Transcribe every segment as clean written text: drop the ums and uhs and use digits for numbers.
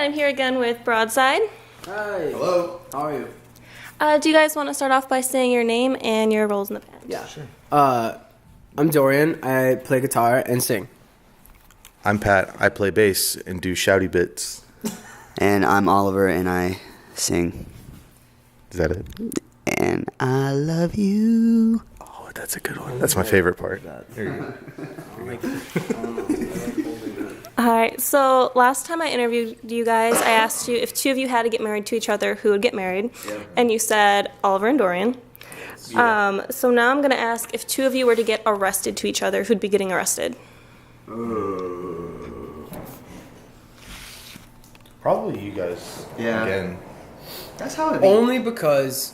I'm here again with Broadside. Hi. Hello. How are you? Do you guys want to start off by saying your name and your roles in the band? Yeah. Sure. I'm Dorian. I play guitar and sing. I'm Pat. I play bass and do shouty bits. And I'm Oliver, and I sing. Is that it? And I love you. Oh, that's a good one. That's my favorite part. There you go. Alright, so last time I interviewed you guys, I asked you if two of you had to get married to each other, who would get married? Yeah. And you said Oliver and Dorian. Yeah. So now I'm going to ask if two of you were to get arrested to each other, who'd be getting arrested? Probably you guys. Yeah. Again. That's how it be. Only because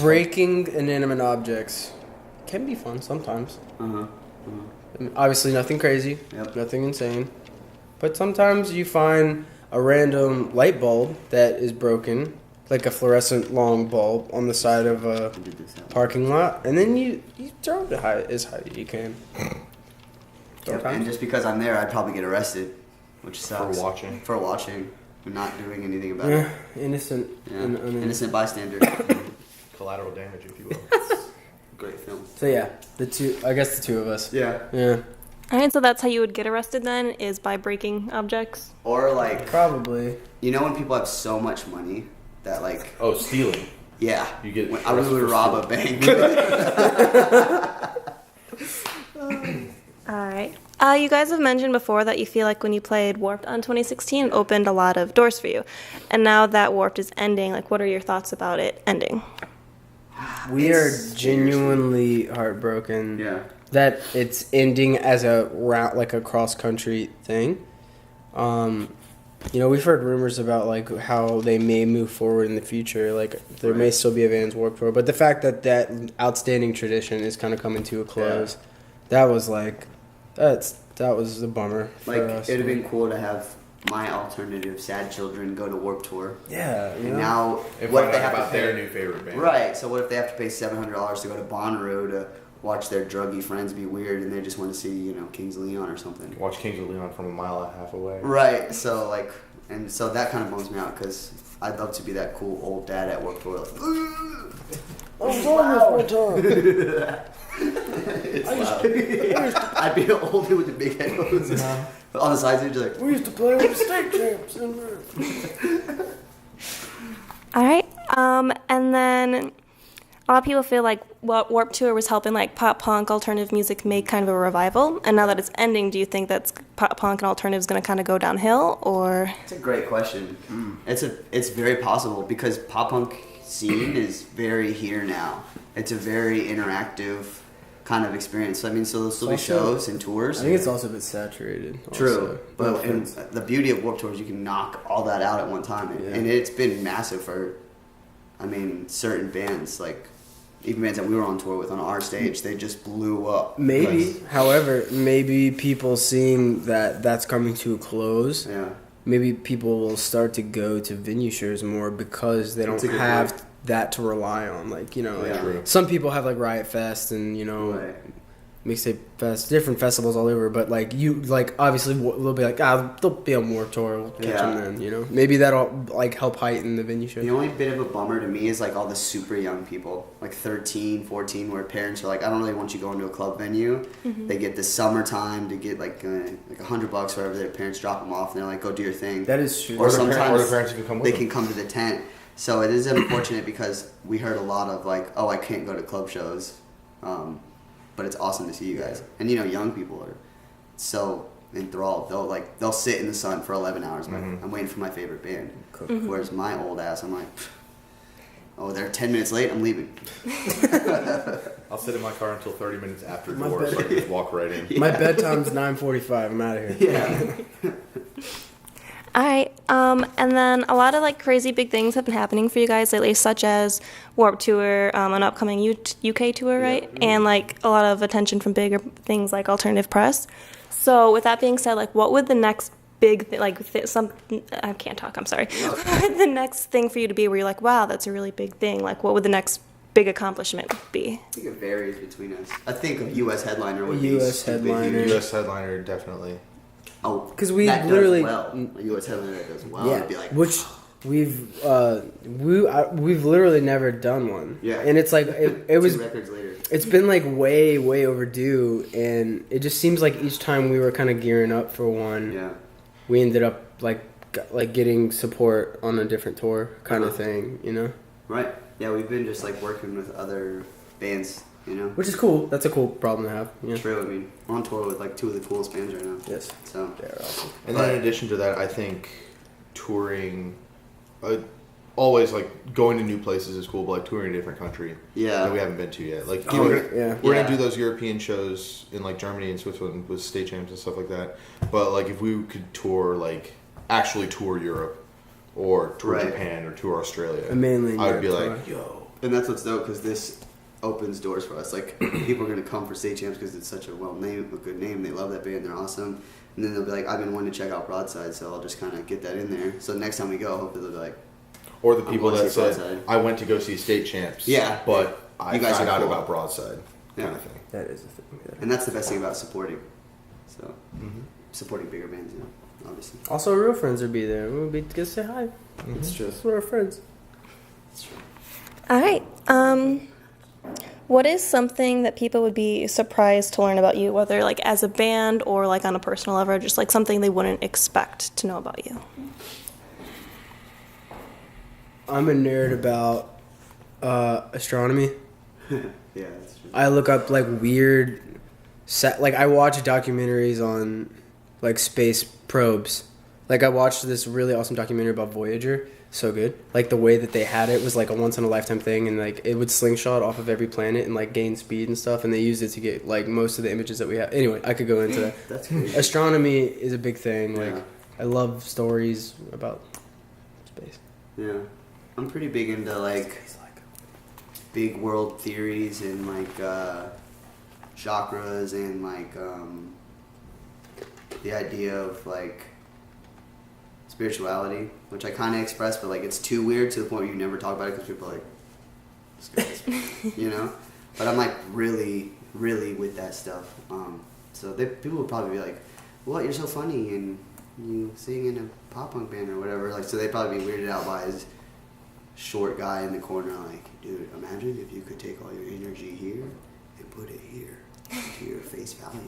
breaking inanimate objects can be fun sometimes. Obviously nothing crazy, nothing insane. But sometimes you find a random light bulb that is broken, like a fluorescent long bulb on the side of a parking lot, and then you throw it as high as you can. And just because I'm there, I'd probably get arrested, which sucks. For watching. But not doing anything about it. Innocent. Yeah. Innocent bystander. Collateral damage, if you will. Great film. So yeah, the two of us. Yeah. Alright, so that's how you would get arrested then, is by breaking objects? Or like, probably. You know when people have so much money that like... Oh, stealing. Yeah. You get I would rob a bank. Alright. You guys have mentioned before that you feel like when you played Warped on 2016, it opened a lot of doors for you. And now that Warped is ending, like, what are your thoughts about it ending? We are genuinely heartbroken that it's ending as a route, like a cross-country thing. We've heard rumors about, like, how they may move forward in the future. Like, there may still be a Vans Warped Tour. But the fact that that outstanding tradition is kind of coming to a close, that was, like... That was a bummer for us. It would have been cool to have my alternative sad children go to Warped Tour. Yeah. And now, what if they have to pay their new favorite band? Right. So what if they have to pay $700 to go to Bonnaroo to watch their druggy friends be weird, and they just want to see, Kings of Leon or something? Watch Kings of Leon from a mile and a half away. Right. So so that kind of bums me out because I'd love to be that cool old dad at Warped Tour. Like, I'd be the old dude with the big headphones on the sides. Just like, we used to play with the state champs. All right. And then a lot of people feel like Warped Tour was helping like pop punk alternative music make kind of a revival. And now that it's ending, do you think that pop punk and alternative is going to kind of go downhill, or? It's a great question. It's very possible because pop punk scene is very here now. It's a very interactive kind of experience. So there'll still be shows and tours. I think it's also a bit saturated. True. But the beauty of Warped Tour is you can knock all that out at one time. And it's been massive for, certain bands. Like, even bands that we were on tour with on our stage, they just blew up. However, maybe people seeing that that's coming to a close, maybe people will start to go to venue shows more because they don't have that to rely on. Some people have like Riot Fest and Mixtape Fest, different festivals all over, but obviously they'll be like, they'll be on Warped Tour, we'll catch them then, maybe that'll like help heighten the venue show. The only bit of a bummer to me is like all the super young people, like 13, 14, where parents are like, I don't really want you going to a club venue. They get the summertime to get like $100 wherever their parents drop them off, and they're like, go do your thing. That is true. Or sometimes the parents can come with they them. can come to the tent. So it is unfortunate because we heard a lot of like, I can't go to club shows. But it's awesome to see you guys. And young people are so enthralled. They'll sit in the sun for 11 hours. I'm waiting for my favorite band. Whereas my old ass, I'm like, they're 10 minutes late, I'm leaving. I'll sit in my car until 30 minutes after door so I can just walk right in. My bedtime's 9:45. I'm out of here. Yeah. All right, and then a lot of like crazy big things have been happening for you guys lately, such as Warped Tour, an upcoming UK tour, right? And like a lot of attention from bigger things like alternative press. So with that being said, like what would the next big thing, I can't talk, I'm sorry. What would the next thing for you to be where you're like, wow, that's a really big thing? Like what would the next big accomplishment be? I think it varies between us. I think a U.S. headliner would be U.S. stupid headliner. huge. U.S. headliner, definitely. oh, because we that literally does well. You were telling me that does well. yeah, I'd be like, which we've literally never done one. Yeah, and it's like it was 2 records later. It's been like way overdue, and it just seems like each time we were kind of gearing up for one, we ended up like getting support on a different tour kind of thing, you know? Right. Yeah, we've been just like working with other bands, you know? Which is cool. That's a cool problem to have. Yeah. True. I mean, we're on tour with like 2 of the coolest bands right now. Yes. So they're awesome. And then in addition to that, I think touring, always like going to new places is cool, but like touring a different country that we haven't been to yet. Like we're gonna do those European shows in like Germany and Switzerland with state champs and stuff like that. But like if we could tour, like actually tour Europe or tour Japan or tour Australia, mainly I would be tour. like, yo. And that's what's dope, because this opens doors for us. Like, people are going to come for state champs because it's such a good name. They love that band. They're awesome. And then they'll be like, I've been wanting to check out Broadside, so I'll just kind of get that in there. So next time we go, hopefully they'll be like... Or the people that said, Broadside. I went to go see state champs, but I found out about Broadside, kind of thing. That is the thing. Yeah. And that's the best thing about supporting. So, supporting bigger bands, you know, obviously. Also, real friends would be there. We'll be to say hi. It's true. We're our friends. It's true. All right. What is something that people would be surprised to learn about you, whether like as a band or like on a personal level, or just like something they wouldn't expect to know about you? I'm a nerd about astronomy. Yeah, that's true. I look up like weird like I watch documentaries on like space probes. Like I watched this really awesome documentary about Voyager. So good. Like the way that they had it was like a once in a lifetime thing, and like it would slingshot off of every planet and like gain speed and stuff, and they used it to get like most of the images that we have. Anyway, I could go into that. That's crazy. Astronomy is a big thing. Like Yeah. I love stories about space. Yeah. I'm pretty big into like big world theories and like chakras and like the idea of like spirituality, which I kind of express, but like it's too weird to the point where you never talk about it because people are like, this guy's, you know? But I'm like really with that stuff. So people would probably be like, what, you're so funny and you sing in a pop punk band or whatever. Like, so they'd probably be weirded out by his short guy in the corner, like, dude, imagine if you could take all your energy here and put it here to your face value.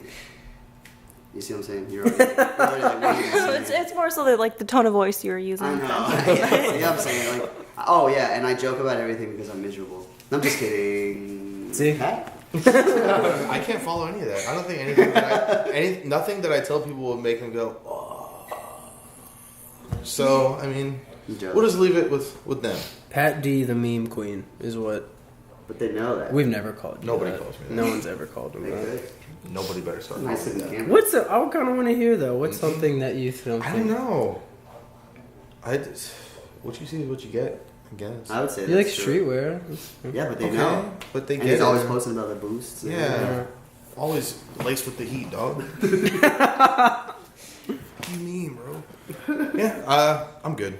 You see what I'm saying? You're already like, what are you gonna say? It's more so that like the tone of voice you were using. I know. Yeah, I'm saying like, oh yeah, and I joke about everything because I'm miserable. I'm just kidding. See? Pat? I can't follow any of that. I don't think anything nothing that I tell people will make them go, oh. So, I mean, we'll just leave it with them. Pat D, the meme queen, is what But they know that. we've never called you. Nobody that. calls me that. No one's ever called me They that. could. Nobody better start Nice calling in me the that. camera. I kind of want to hear though. What's something that you think? I don't know. What you see is what you get, I guess. I would say You like that's true. streetwear? Yeah, but they Okay, know. but they And get he's it. always posting about the boosts. and Yeah. Always laced with the heat, dog. What do you mean, bro? Yeah, I'm good.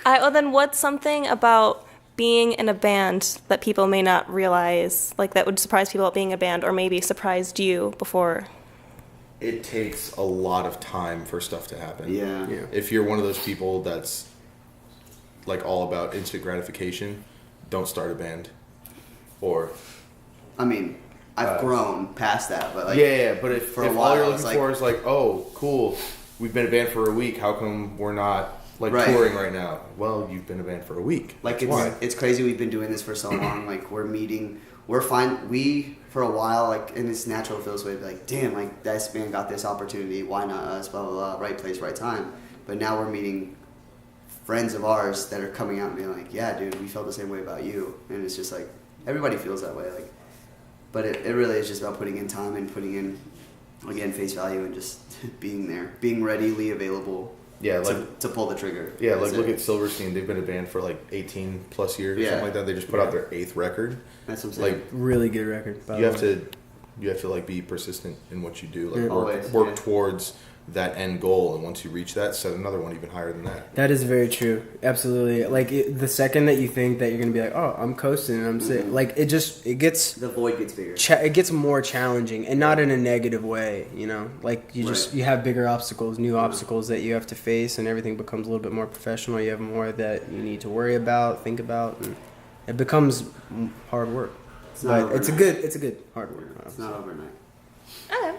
Well, then what's something about being in a band that people may not realize, like that would surprise people about being a band, or maybe surprised you before? It takes a lot of time for stuff to happen. Yeah. If you're one of those people that's like all about instant gratification, don't start a band. Or I mean, I've grown past that, but like, yeah, but if a all while, you're I was looking for is like, oh, cool, we've been a band for a week, how come we're not like Right. touring right now? Well, you've been a band for a week. like That's why. it's crazy. We've been doing this for so long. Like we're fine. We for a while, like, and it's natural to feel this way. Be like, damn, like this band got this opportunity. Why not us? Blah blah blah. Right place, right time. But now we're meeting friends of ours that are coming out and being like, yeah, dude, we felt the same way about you. And it's just like everybody feels that way. Like, but it really is just about putting in time and putting in, again, face value and just being there, being readily available. Yeah, like to pull the trigger. yeah, like That's look it. at Silverstein. They've been a band for like 18 plus years or Yeah. something like that. They just put out their 8th record. That's what I'm saying. Like Really good record. by you the have way. to like be persistent in what you do. Like Yeah. work Always, work yeah. towards that end goal, and once you reach that, set another one even higher than that. That is very true. Absolutely. Like the second that you think that you're gonna be like, oh, I'm coasting and I'm sitting, like it gets the void gets bigger. It gets more challenging, and not in a negative way. You know, like you have bigger obstacles, new obstacles that you have to face, and everything becomes a little bit more professional. You have more that you need to worry about, think about, and it becomes hard work. But it's a good hard work. It's not overnight. Okay.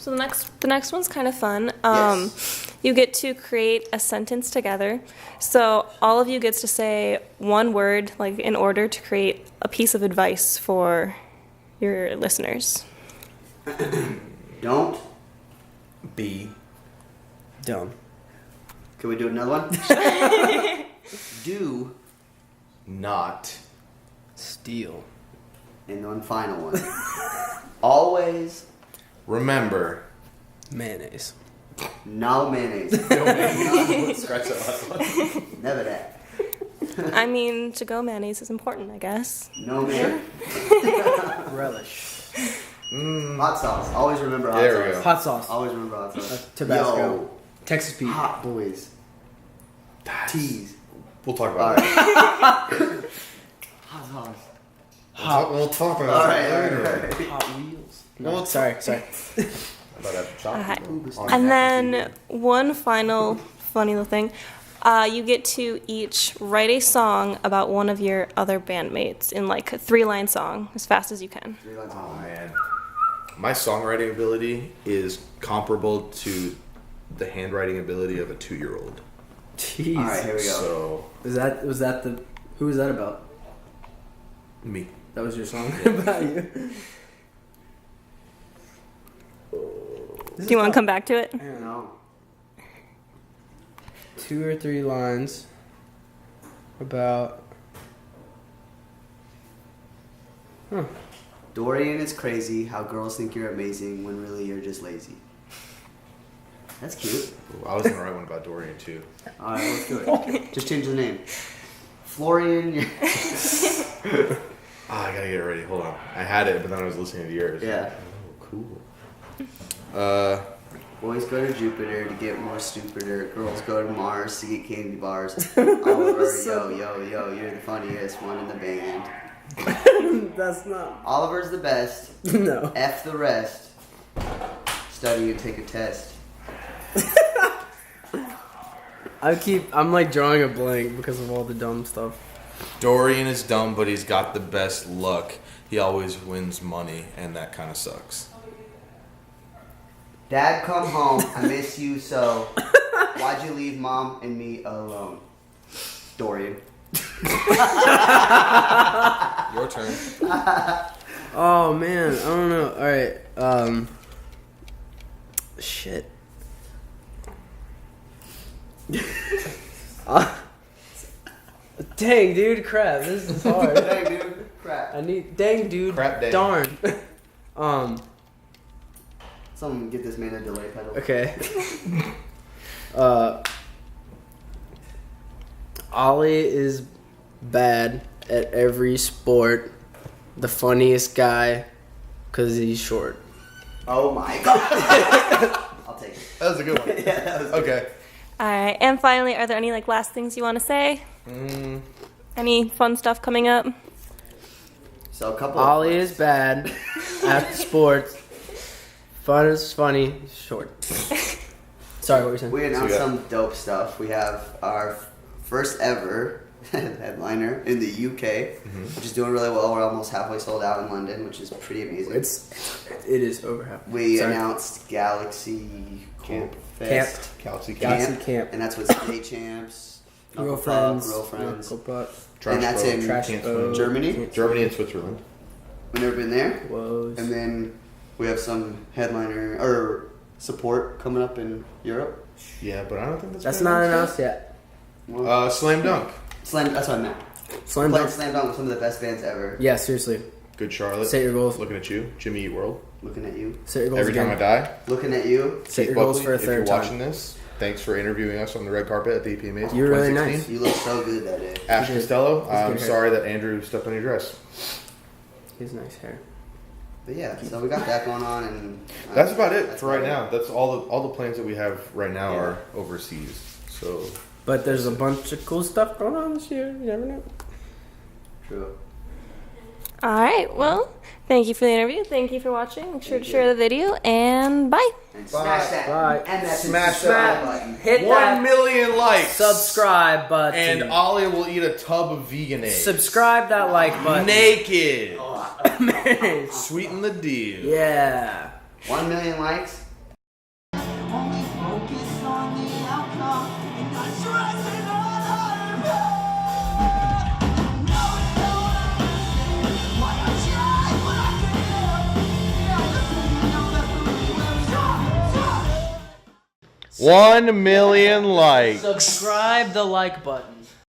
So the next one's kind of fun. Yes. You get to create a sentence together. So all of you gets to say one word, like in order, to create a piece of advice for your listeners. Don't be dumb. Can we do another one? Do not steal. And one final one. Always remember mayonnaise. No mayonnaise. No mayonnaise. Scratch that last one. Never that. I mean, to-go mayonnaise is important, I guess. No mayonnaise. Relish. Hot sauce. Always remember hot There sauce. we go. Hot sauce. Always remember hot sauce. Tabasco. Yo, Texas Pete. hot boys. Teas. We'll talk All about right. it. Hot sauce. We'll talk about All it right. later. Hot Wheels. No, sorry. About that shop. And then one final funny little thing. You get to each write a song about one of your other bandmates in like a 3-line song as fast as you can. Oh man, my songwriting ability is comparable to the handwriting ability of a 2-year-old. Jeez. All right, here we go. So who was that about? me. That was your song about you. Do you want to come back to it? I don't know. No. 2 or 3 lines about. Dorian is crazy. How girls think you're amazing when really you're just lazy. That's cute. I was gonna write one about Dorian too. All right, let's do it. Just change the name. Florian. I gotta get ready. Hold on. I had it, but then I was listening to yours. Yeah. Oh, cool. Boys go to Jupiter to get more stupider. Girls go to Mars to get candy bars. Oliver, yo, you're the funniest one in the band. That's not. Oliver's the best. No. F the rest. Study and take a test. I'm like drawing a blank because of all the dumb stuff. Dorian is dumb, but he's got the best luck. He always wins money, and that kind of sucks. Dad, come home. I miss you so. Why'd you leave Mom and me alone? Dorian. Your turn. Oh man, I don't know. All right. Shit. Dang, dude, crap. This is hard. Dang, dude. Crap. Dang, dude. Crap day. Darn. Someone get this man a delay pedal. Okay. Ollie is bad at every sport. The funniest guy, because he's short. Oh my god. I'll take it. That was a good one. Yeah, that was good. Okay. All right. And finally, are there any like last things you want to say? Any fun stuff coming up? So a couple Ollie of is bad at sports. Fun is funny. Short. Sorry, what were you saying? We announced So, yeah. some dope stuff. We have our first ever headliner in the UK, which is doing really well. We're almost halfway sold out in London, which is pretty amazing. It is over half. We announced Galaxy Camp Fest. Galaxy Galaxy Camp. And that's with State Champs, Real friends. Real Friends. Trash And that's Boat, in Trash Can't Boat. Swim. Germany. Germany and Switzerland. We've never been there. Whoa. And then we have some headliner or support coming up in Europe. Yeah, but I don't think That's not announced yet. Slam Dunk. That's what I meant. Slam Playing dunk. Slam Dunk with some of the best bands ever. Yeah, seriously. Good Charlotte. Set your goals. Looking at you. Jimmy Eat World. Looking at you. Set your goals Every again. time I die. Looking at you. Set your Keith goals Buckley, for a if third you're time. watching this, thanks for interviewing us on the red carpet at the APMAs. You're really 2016. nice. You look so good that day. Ash You did. Costello, That's I'm good hair. sorry that Andrew stepped on your dress. He has nice hair. But yeah, so we got that going on, and that's about it for right now. That's all the plans that we have right now are overseas. So, but there's a bunch of cool stuff going on this year. You never know. True. All right. Well, thank you for the interview. Thank you for watching. Make sure to share the video, and bye. And smash that. Bye. And that Smash subscribe that button. Hit 1 that million likes. subscribe button. And Ollie will eat a tub of vegan eggs. Subscribe that like button. Naked. Sweeten the deal. Yeah. 1 million likes. Only focus on the outcome and not stressing on other people. Know why I try what I do. Yeah, listen, you know that's the real. Stop. 1 million likes. Subscribe the like button.